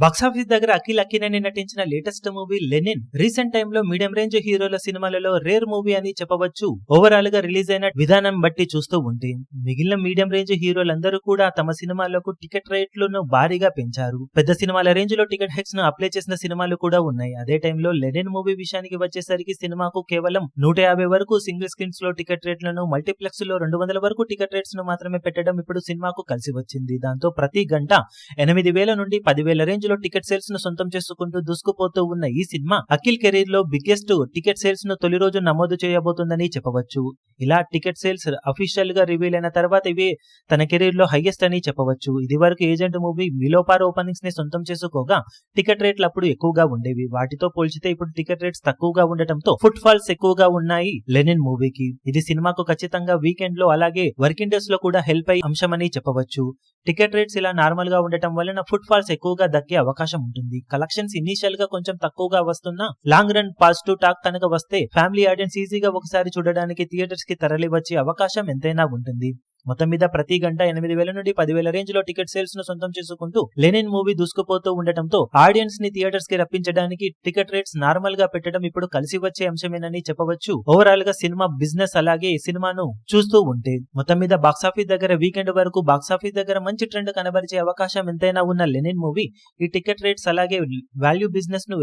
Box office దగ్గర అఖిల్ అక్కినేని నటించిన latest movie Lenin recent time లో మీడియం రేంజ్ హీరోల సినిమాలలో రేర్ మూవీ అని చెప్పవచ్చు. ఓవరాల్ గా రిలీజ్ అయిన విధానం బట్టి చూస్తూ ఉంటే మిగిలిన మీడియం రేంజ్ హీరోలందరూ కూడా తమ సినిమాలకు టికెట్ రేట్లను భారీగా పెంచారు. పెద్ద సినిమాల రేంజ్ లో టికెట్ హైక్స్ ను అప్లై చేసిన సినిమాలు కూడా ఉన్నాయి. అదే టైంలో లెనిన్ మూవీ విషయానికి వచ్చేసరికి సినిమాకు కేవలం 150 వరకు సింగిల్ స్క్రీన్స్ లో టికెట్ రేట్లను, మల్టీప్లెక్స్ లో 200 వరకు టికెట్ రేట్స్ ను మాత్రమే పెట్టడం ఇప్పుడు సినిమాకు కలిసి వచ్చింది. దాంతో ప్రతి గంట 8,000 నుండి 10,000 రేంజ్ లో టికెట్ సేల్స్ ను సొంతం చేసుకుంటూ దూసుకుపోతూ ఉన్న ఈ సినిమా అఖిల్ కెరీర్ లో బిగ్గెస్ట్ టికెట్ సేల్స్ ను తొలి రోజు నమోదు చేయబోతుందని చెప్పవచ్చు. ఇలా టికెట్ సేల్స్ అఫీషియల్ గా రివీల్ అయిన తర్వాత ఇవి తన కెరీర్ లో హైయెస్ట్ అని చెప్పవచ్చు. ఇది వరకు ఏజెంట్ మూవీ మిలోపార్ ఓపెనింగ్స్ ని సొంతం చేసుకోగా టికెట్ రేట్లు అప్పుడు ఎక్కువగా ఉండేవి. వాటితో పోల్చితే ఇప్పుడు టికెట్ రేట్స్ తక్కువగా ఉండటంతో ఫుట్ ఫాల్స్ ఎక్కువగా ఉన్నాయి లెనిన్ మూవీకి. ఇది సినిమాకు ఖచ్చితంగా వీకెండ్ లో అలాగే వర్కింగ్ డేస్ లో కూడా హెల్ప్ అయ్యే అంశమని చెప్పవచ్చు. టికెట్ రేట్స్ ఇలా నార్మల్ గా ఉండటం వలన ఫుట్ ఫాల్స్ ఎక్కువగా దక్కే అవకాశం ఉంటుంది. కలెక్షన్స్ ఇనీషియల్ గా కొంచెం తక్కువగా వస్తున్నా లాంగ్ రన్ పాజిటివ్ టాక్ కనుక వస్తే ఫ్యామిలీ ఆడియన్స్ ఈజీగా ఒకసారి చూడడానికి థియేటర్స్ కి తరలి వచ్చే అవకాశం ఎంతైనా ఉంటుంది. మొత్తం మీద ప్రతి గంట 8,000 నుండి 10,000 రేంజ్ లో టికెట్ సేల్స్ ను సొంతం చేసుకుంటూ లెనిన్ మూవీ దూసుకుపోతూ ఉండటంతో ఆడియన్స్ ని థియేటర్స్ కి రప్పించడానికి టికెట్ రేట్స్ నార్మల్ గా పెట్టడం ఇప్పుడు కలిసి వచ్చే అంశమేనని చెప్పవచ్చు. ఓవరాల్ గా సినిమా బిజినెస్ అలాగే ఈ సినిమాను చూస్తూ ఉంటే మొత్తం మీద బాక్సాఫీస్ దగ్గర వీకెండ్ వరకు బాక్సాఫీస్ దగ్గర మంచి ట్రెండ్ కనబరిచే అవకాశం ఎంతైనా ఉన్న లెనిన్ మూవీ ఈ టికెట్ రేట్స్ అలాగే వాల్యూ బిజినెస్ ను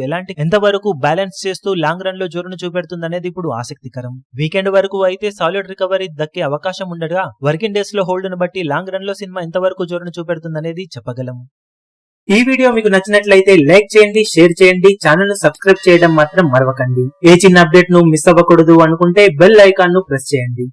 ఎంతవరకు బ్యాలెన్స్ చేస్తూ లాంగ్ రన్ లో జోరును చూపెడుతుందనేది ఇప్పుడు ఆసక్తికరం. వీకెండ్ వరకు అయితే సాలిడ్ రికవరీ దక్కే అవకాశం ఉండగా వర్కింగ్ డేస్ లో హోల్డ్ ను బట్టి లాంగ్ రన్ లో సినిమా ఎంతవరకు జోరును చూపెడుతుందనేది చెప్పగలం. ఈ వీడియో మీకు నచ్చినట్లయితే లైక్ చేయండి, షేర్ చేయండి, ఛానల్ ను సబ్స్క్రైబ్ చేయడం మాత్రం మరవకండి. ఏ చిన్న అప్డేట్ ను మిస్ అవ్వకూడదు అనుకుంటే బెల్ ఐకాన్ ను ప్రెస్ చేయండి.